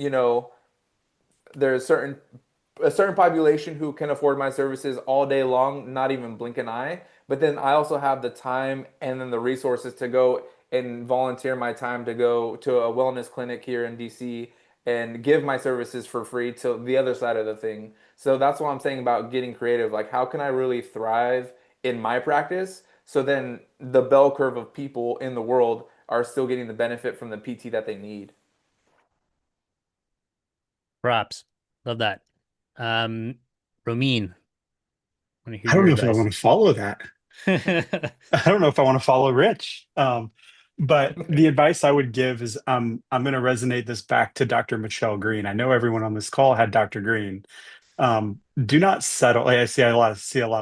there's a certain population who can afford my services all day long, not even blink an eye. But then I also have the time and then the resources to go and volunteer my time to go to a wellness clinic here in DC and give my services for free to the other side of the thing. So that's what I'm saying about getting creative. Like, how can I really thrive in my practice? So then the bell curve of people in the world are still getting the benefit from the PT that they need. Props. Love that. Um, Romeen, want to hear I don't your know if I advice. want to follow that. I don't know if I want to follow Rich. But the advice I would give is I'm going to resonate this back to Dr. Michelle Green. I know everyone on this call had Dr. Green. Do not settle. Like, I see a lot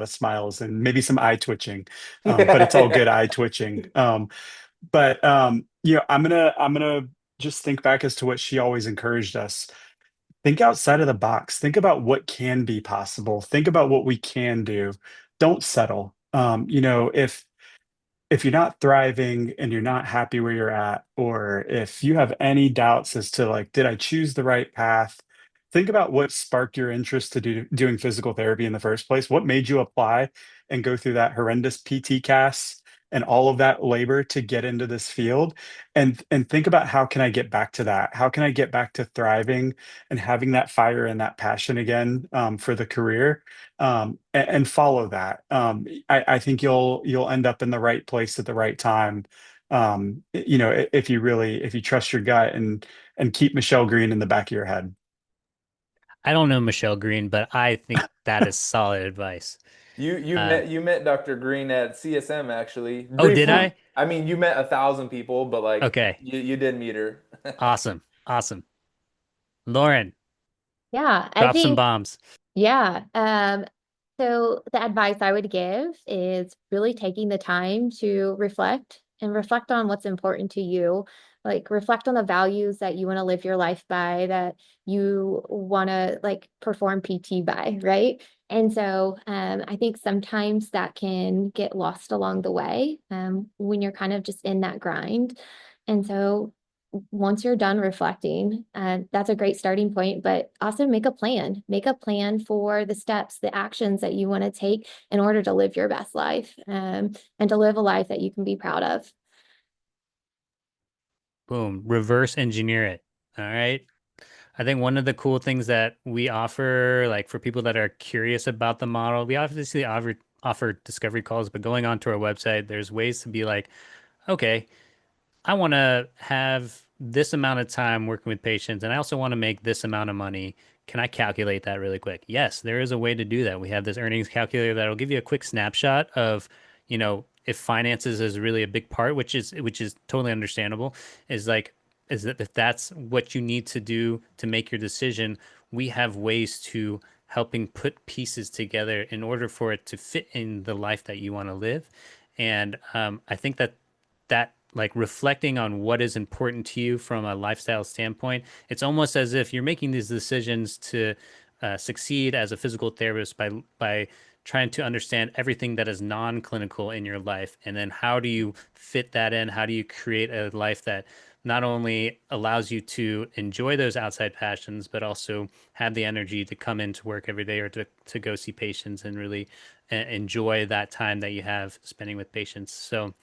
of smiles and maybe some eye twitching, but it's all good eye twitching. But I'm gonna just think back as to what she always encouraged us. Think outside of the box. Think about what can be possible. Think about what we can do. Don't settle. If you're not thriving and you're not happy where you're at, or if you have any doubts as to like, did I choose the right path? Think about what sparked your interest to doing physical therapy in the first place. What made you apply and go through that horrendous PT cast and all of that labor to get into this field? And think about how can I get back to that? How can I get back to thriving and having that fire and that passion again for the career? And follow that. I think you'll end up in the right place at the right time. If you trust your gut and keep Michelle Green in the back of your head. I don't know Michelle Green, but I think that is solid advice. Uh, You met Dr. Green at CSM actually oh, did briefly. I? I mean, you met 1,000 people, but like Okay. you did meet her. Awesome. Awesome. Lauren, Yeah, I drop some think, bombs. yeah. So the advice I would give is really taking the time to reflect and reflect on what's important to you. Like reflect on the values that you want to live your life by, that you want to like perform PT by, right? And so I think sometimes that can get lost along the way when you're kind of just in that grind. And so once you're done reflecting, that's a great starting point, but also make a plan. Make a plan for the steps, the actions that you want to take in order to live your best life and to live a life that you can be proud of. Boom. Reverse engineer it. All right. I think one of the cool things that we offer, like for people that are curious about the model, we obviously offer discovery calls, but going onto our website, there's ways to be like, okay, I want to have this amount of time working with patients, and I also want to make this amount of money. Can I calculate that really quick? Yes, there is a way to do that. We have this earnings calculator that'll give you a quick snapshot of, if finances is really a big part, which is totally understandable, is like is that if that's what you need to do to make your decision, we have ways to helping put pieces together in order for it to fit in the life that you want to live. And I think that like reflecting on what is important to you from a lifestyle standpoint, it's almost as if you're making these decisions to succeed as a physical therapist by trying to understand everything that is non-clinical in your life, and then how do you fit that in? How do you create a life that not only allows you to enjoy those outside passions, but also have the energy to come into work every day or to go see patients and really enjoy that time that you have spending with patients. So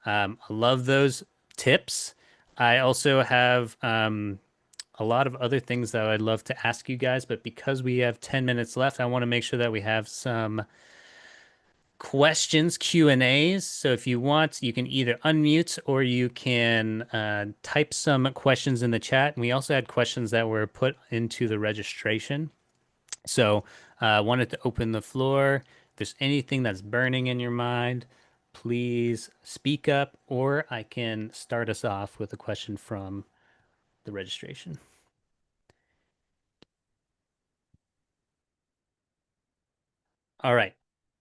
I love those tips. I also have a lot of other things that I'd love to ask you guys, but because we have 10 minutes left, I want to make sure that we have some questions, Q&As. So if you want, you can either unmute or you can type some questions in the chat. And we also had questions that were put into the registration. So I wanted to open the floor. If there's anything that's burning in your mind, please speak up, or I can start us off with a question from the registration. All right.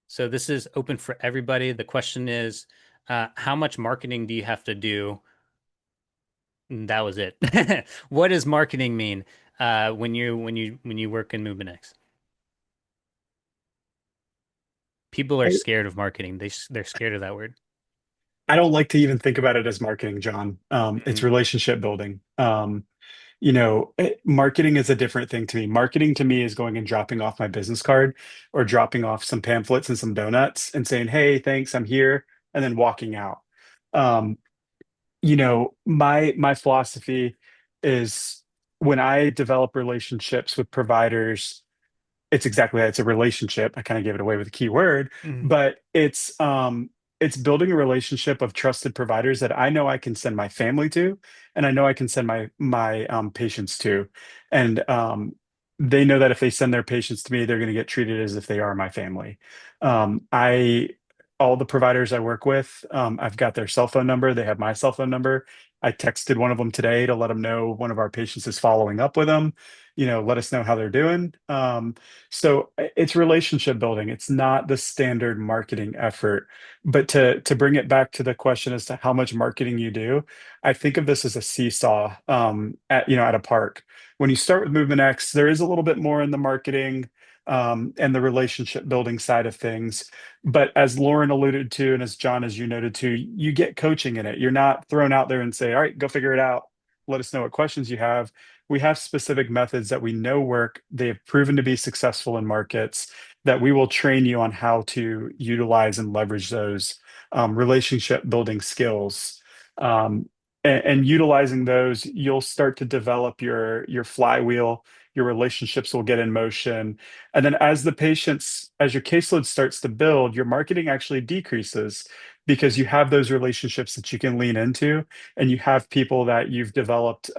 So this is open for everybody. The question is, how much marketing do you have to do? And that was it. What does marketing mean when you work in MovementX? People are I, scared of marketing. They're scared of that word. I don't like to even think about it as marketing, John. It's Hmm. relationship building. Marketing is a different thing to me. Marketing to me is going and dropping off my business card or dropping off some pamphlets and some donuts and saying, "Hey, thanks, I'm here," and then walking out. Um, my philosophy is when I develop relationships with providers, it's exactly that. It's a relationship. I kind of gave it away with a key word, Hmm. but it's building a relationship of trusted providers that I know I can send my family to, and I know I can send my patients to, and they know that if they send their patients to me, they're going to get treated as if they are my family. I All the providers I work with, I've got their cell phone number. They have my cell phone number. I texted one of them today to let them know one of our patients is following up with them. Let us know how they're doing. So it's relationship building. It's not the standard marketing effort. But to bring it back to the question as to how much marketing you do, I think of this as a seesaw at a park. When you start with Movement X, there is a little bit more in the marketing and the relationship building side of things. But as Lauren alluded to, and as John, as you noted too, you get coaching in it. You're not thrown out there and say, all right, go figure it out. Let us know what questions you have. We have specific methods that we know work. They have proven to be successful in markets that we will train you on how to utilize and leverage those relationship building skills. And utilizing those, you'll start to develop your flywheel. Your relationships will get in motion. And then as your caseload starts to build, your marketing actually decreases because you have those relationships that you can lean into, and you have people that you've developed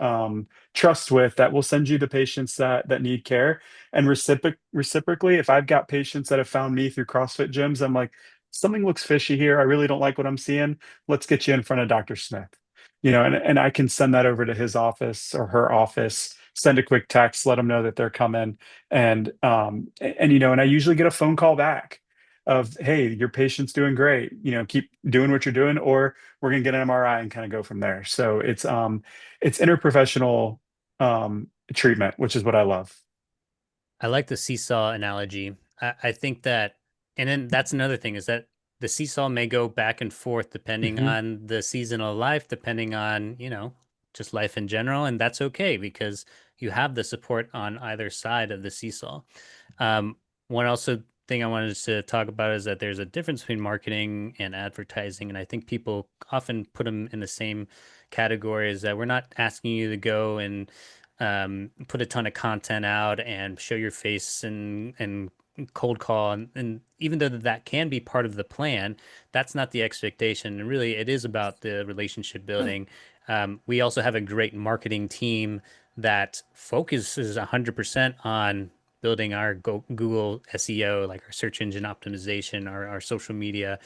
trust with that will send you the patients that need care. And reciprocally, if I've got patients that have found me through CrossFit gyms, I'm like, something looks fishy here. I really don't like what I'm seeing. Let's get you in front of Dr. Smith. And I can send that over to his office or her office, send a quick text, let them know that they're coming. And I usually get a phone call back of, hey, your patient's doing great. Keep doing what you're doing, or we're gonna get an MRI and kind of go from there. So it's interprofessional treatment, which is what I love. I like the seesaw analogy. I think that, and then that's another thing is that the seesaw may go back and forth depending Mhm. on the season of life, depending on, just life in general. And that's okay because you have the support on either side of the seesaw. Um, One also thing I wanted to talk about is that there's a difference between marketing and advertising. And I think people often put them in the same category as that we're not asking you to go and put a ton of content out and show your face and cold call. And even though that can be part of the plan, that's not the expectation. And really, it is about the relationship building. We also have a great marketing team that focuses 100% on building our Google SEO, like our search engine optimization, our social media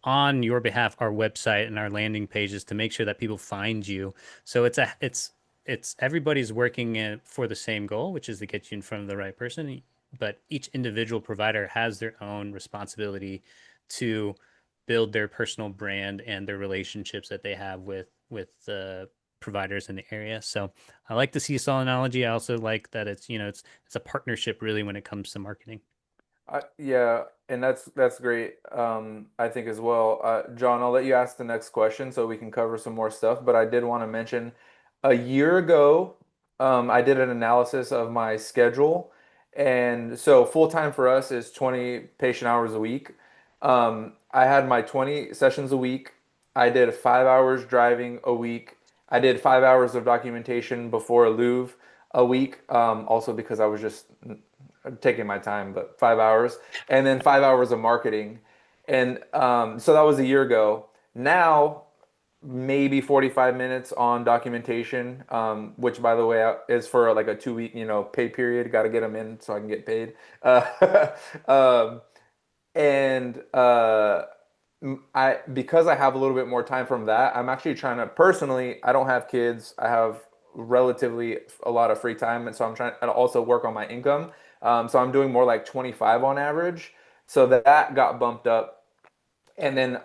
on your behalf, our website and our landing pages to make sure that people find you. So it's everybody's working for the same goal, which is to get you in front of the right person. But each individual provider has their own responsibility to build their personal brand and their relationships that they have with providers in the area. So I like the seesaw analogy. I also like that it's a partnership really when it comes to marketing. Yeah, and that's great. I think as well. John, I'll let you ask the next question so we can cover some more stuff. But I did want to mention a year ago, I did an analysis of my schedule, and so full time for us is 20 patient hours a week. I had my 20 sessions a week. I did 5 hours driving a week. I did 5 hours of documentation before Louvre a week, also because I was just taking my time, but 5 hours, and then 5 hours of marketing, and so that was a year ago. Now maybe 45 minutes on documentation, which by the way is for like a 2 week, pay period. Got to get them in so I can get paid. Um, and I because I have a little bit more time from that, I'm actually trying to personally. I don't have kids. I have relatively a lot of free time, and so I'm trying to also work on my income. So I'm doing more like 25 on average. So that got bumped up, and then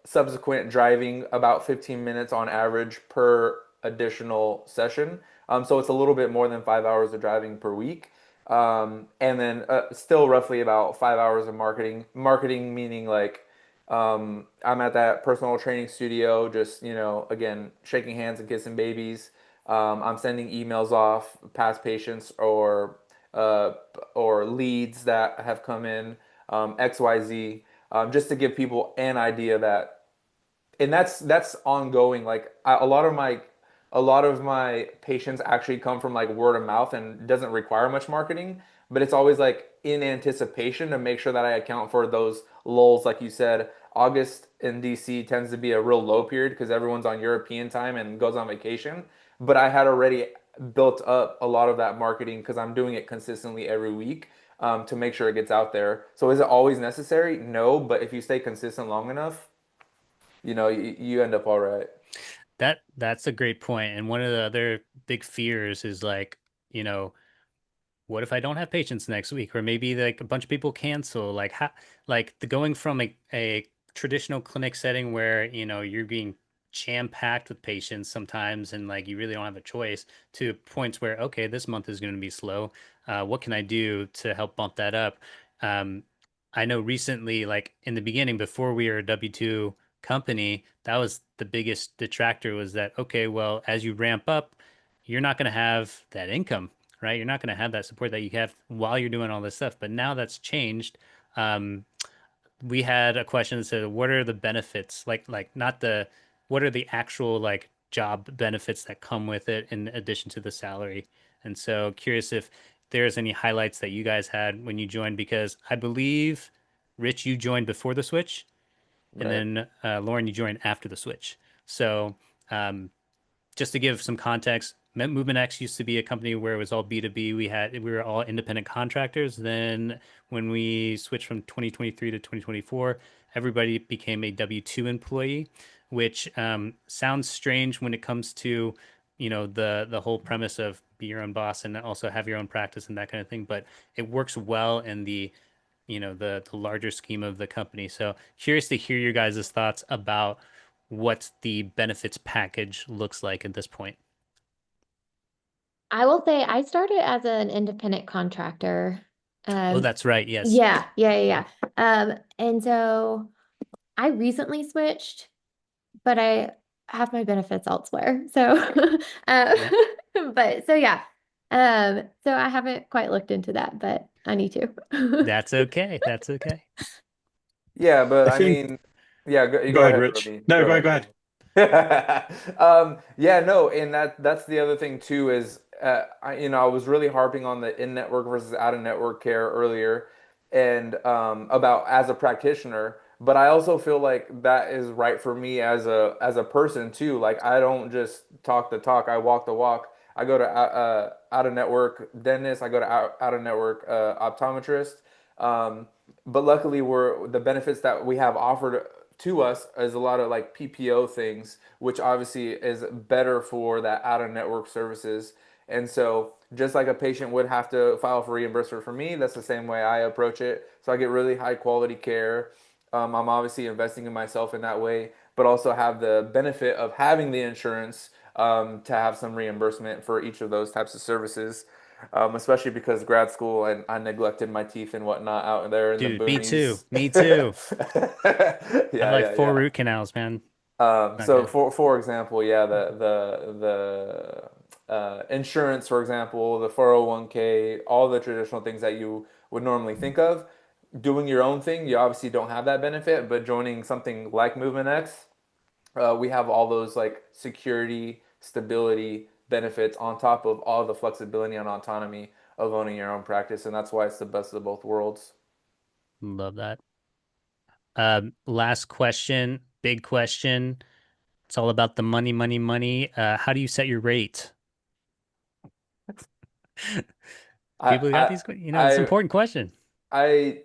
subsequent driving about 15 minutes on average per additional session. So it's a little bit more than 5 hours of driving per week. And then still roughly about 5 hours of marketing. Marketing meaning like I'm at that personal training studio, just, again, shaking hands and kissing babies. I'm sending emails off, past patients uh, or leads that have come in, XYZ, just to give people an idea that, and that's ongoing. Like a lot of my patients actually come from like word of mouth and doesn't require much marketing, but it's always like in anticipation to make sure that I account for those lulls. Like you said, August in DC tends to be a real low period because everyone's on European time and goes on vacation. But I had already built up a lot of that marketing because I'm doing it consistently every week, to make sure it gets out there. So is it always necessary? No, but if you stay consistent long enough, you end up all right. That's a great point. And one of the other big fears is like, you know, what if I don't have patients next week? Or maybe like a bunch of people cancel. Like how like the going from a traditional clinic setting where, you're being jam-packed with patients sometimes and like you really don't have a choice to points where, okay, this month is going to be slow. What can I do to help bump that up? Um, I know recently, like in the beginning, before we were a W-2 company, that was the biggest detractor was that, okay, well, as you ramp up, you're not going to have that income, right? You're not going to have that support that you have while you're doing all this stuff. But now that's changed. Um, we had a question that said, "What are the benefits? Like not the, what are the actual like job benefits that come with it in addition to the salary?" And so, curious if there's any highlights that you guys had when you joined, because I believe, Rich, you joined before the switch, and Right. then Lauren, you joined after the switch. So, um, just to give some context, MovementX used to be a company where it was all B2B. We were all independent contractors. Then when we switched from 2023 to 2024, everybody became a W-2 employee, which sounds strange when it comes to, the whole premise of be your own boss and also have your own practice and that kind of thing. But it works well in the larger scheme of the company. So curious to hear your guys' thoughts about what the benefits package looks like at this point. I will say I started as an independent contractor. Oh, Um, that's right. Yes. yeah. And so I recently switched, but I have my benefits elsewhere. So, um, Yeah. but so yeah. So I haven't quite looked into that, but I need to. That's okay. That's okay. Yeah, but I I think, mean, yeah, you go go ahead, ahead, Rich. Ravi. No, Go go ahead, ahead. go Go ahead. ahead. Yeah, no, and that's the other thing too is, I was really harping on the in-network versus out-of-network care earlier, and about as a practitioner, but I also feel like that is right for me as a person too. Like I don't just talk the talk, I walk the walk. I go to out-of-network dentist, I go to out-of-network optometrist. Um, but luckily, the benefits that we have offered to us is a lot of like PPO things, which obviously is better for that out of network services. And so, just like a patient would have to file for reimbursement for me, that's the same way I approach it. So I get really high quality care. I'm obviously investing in myself in that way, but also have the benefit of having the insurance, to have some reimbursement for each of those types of services. Especially because grad school and I neglected my teeth and whatnot out there in the Dude, me too. boonies. Me too. I have Yeah, like yeah, four yeah. root canals, man. Not So good. for example, yeah, the insurance, for example, the 401k, all the traditional things that you would normally think of. Doing your own thing, you obviously don't have that benefit, but joining something like MovementX, we have all those like security stability, benefits on top of all the flexibility and autonomy of owning your own practice. And that's why it's the best of both worlds. Love that. Last question, big question. It's all about the money, money, money. How do you set your rate? I People got I these, it's an I important question. I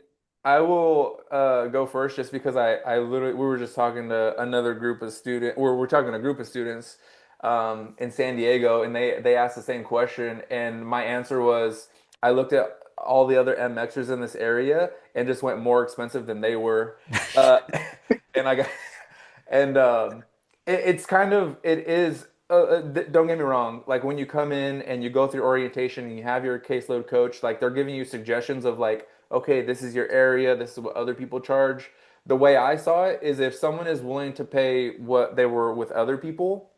I will go first just because I literally we were just talking to another group of student we're talking to a group of students in San Diego, and they asked the same question, and my answer was I looked at all the other MXers in this area and just went more expensive than they were, uh, and I got and it's kind of it is don't get me wrong, like when you come in and you go through orientation and you have your caseload coach, like they're giving you suggestions of like, okay, this is your area, this is what other people charge. The way I saw it is if someone is willing to pay what they were with other people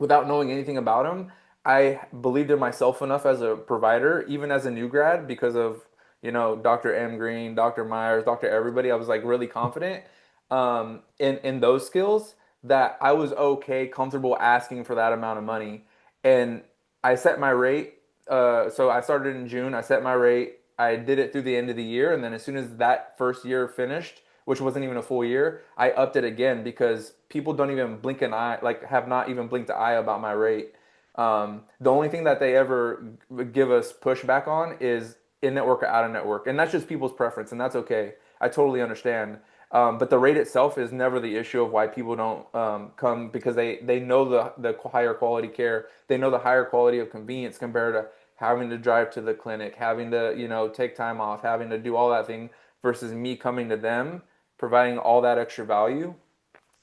without knowing anything about them, I believed in myself enough as a provider, even as a new grad, because of, Dr. M. Green, Dr. Myers, Dr. Everybody. I was like really confident in those skills that I was okay, comfortable asking for that amount of money. And I set my rate. So I started in June. I set my rate. I did it through the end of the year. And then as soon as that first year finished, which wasn't even a full year, I upped it again because people don't even blink an eye, like have not even blinked an eye about my rate. The only thing that they ever give us pushback on is in network or out of network, and that's just people's preference, and that's okay. I totally understand. But the rate itself is never the issue of why people don't come because they know the higher quality care, they know the higher quality of convenience compared to having to drive to the clinic, having to take time off, having to do all that thing versus me coming to them, providing all that extra value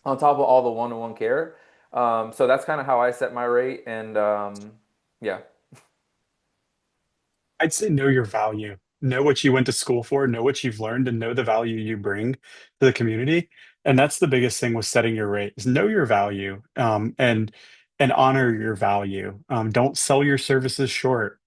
on top of all the one-to-one care. So that's kind of how I set my rate, and yeah. I'd say know your value. Know what you went to school for, know what you've learned, and know the value you bring to the community. And that's the biggest thing with setting your rate is know your value, and honor your value. Don't sell your services short.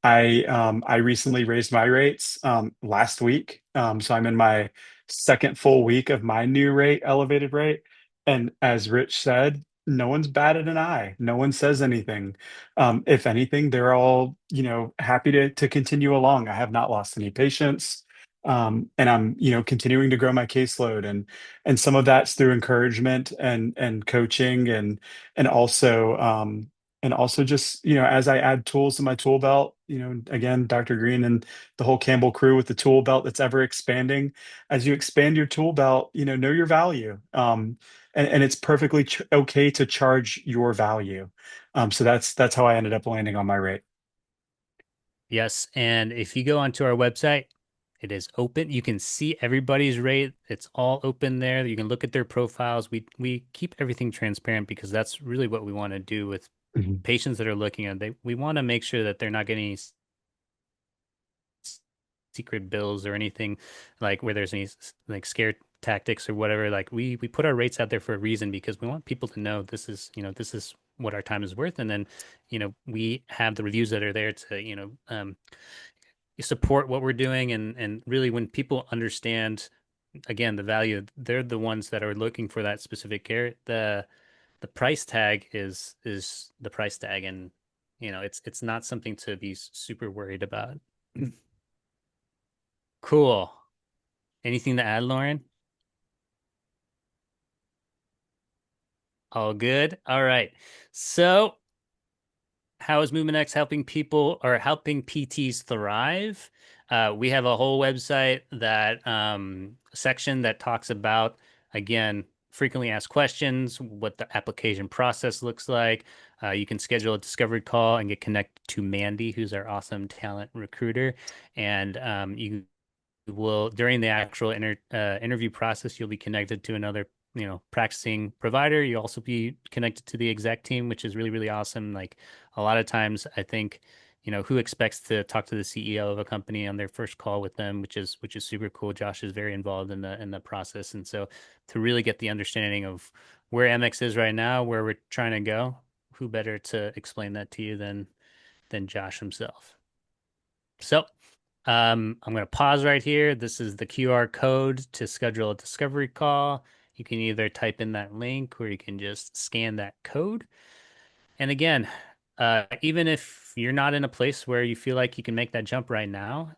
I recently raised my rates last week. So I'm in my second full week of my new rate, elevated rate. And as Rich said, no one's batted an eye. No one says anything. If anything, they're all, happy to continue along. I have not lost any patients. And I'm, continuing to grow my caseload, and some of that's through encouragement and coaching, and also just, as I add tools to my tool belt, again, Dr. Green and the whole Campbell crew with the tool belt that's ever expanding. As you expand your tool belt, know your value. And it's perfectly okay to charge your value. So that's how I ended up landing on my rate. Yes, and if you go onto our website, it is open. You can see everybody's rate. It's all open there. You can look at their profiles. We keep everything transparent because that's really what we want to do with Mhm. patients that are looking at. We want to make sure that they're not getting any secret bills or anything like where there's any like scare tactics or whatever. Like we put our rates out there for a reason because we want people to know this is what our time is worth, and then we have the reviews that are there to support what we're doing, and really when people understand again the value, they're the ones that are looking for that specific care. The price tag is the price tag, and it's not something to be super worried about. Cool. Anything to add, Lauren? All good. All right. So how is MovementX helping people or helping PTs thrive? We have a whole website that section that talks about, again, frequently asked questions, what the application process looks like. You can schedule a discovery call and get connected to Mandy, who's our awesome talent recruiter. And you will, during the actual interview process, you'll be connected to another practicing provider. You also be connected to the exec team, which is really really awesome. Like a lot of times I think who expects to talk to the CEO of a company on their first call with them, which is super cool. Josh is very involved in the process, and so to really get the understanding of where MX is right now, where we're trying to go, who better to explain that to you than Josh himself. So I'm going to pause right here. This is the QR code to schedule a discovery call. You can either type in that link or you can just scan that code. And again, even if you're not in a place where you feel like you can make that jump right now,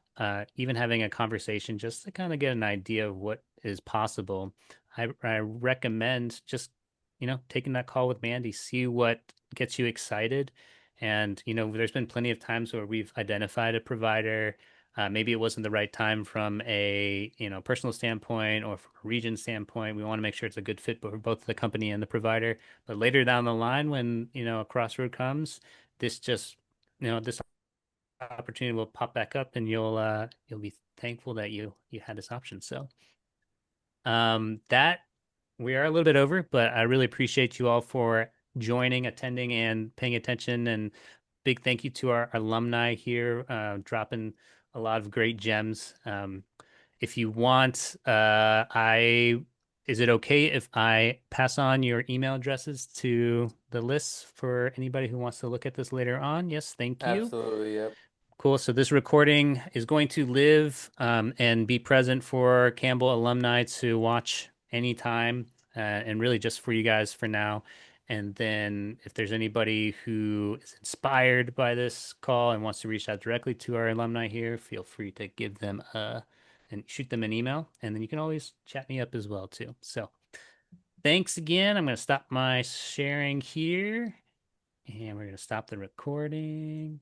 even having a conversation just to kind of get an idea of what is possible, I recommend just, taking that call with Mandy, see what gets you excited. And, there's been plenty of times where we've identified a provider. Maybe it wasn't the right time from a, personal standpoint or from a region standpoint. We want to make sure it's a good fit for both the company and the provider. But later down the line, when, a crossroad comes, this just, this opportunity will pop back up and you'll be thankful that you had this option. So that we are a little bit over, but I really appreciate you all for joining, attending, and paying attention. And big thank you to our alumni here, dropping a lot of great gems. If you want, is it okay if I pass on your email addresses to the lists for anybody who wants to look at this later on? Yes, thank you. Absolutely. Yep. Cool. So this recording is going to live and be present for Campbell alumni to watch anytime, and really just for you guys for now. And then if there's anybody who is inspired by this call and wants to reach out directly to our alumni here, feel free to give them and shoot them an email. And then you can always chat me up as well too. So thanks again. I'm going to stop my sharing here and we're going to stop the recording.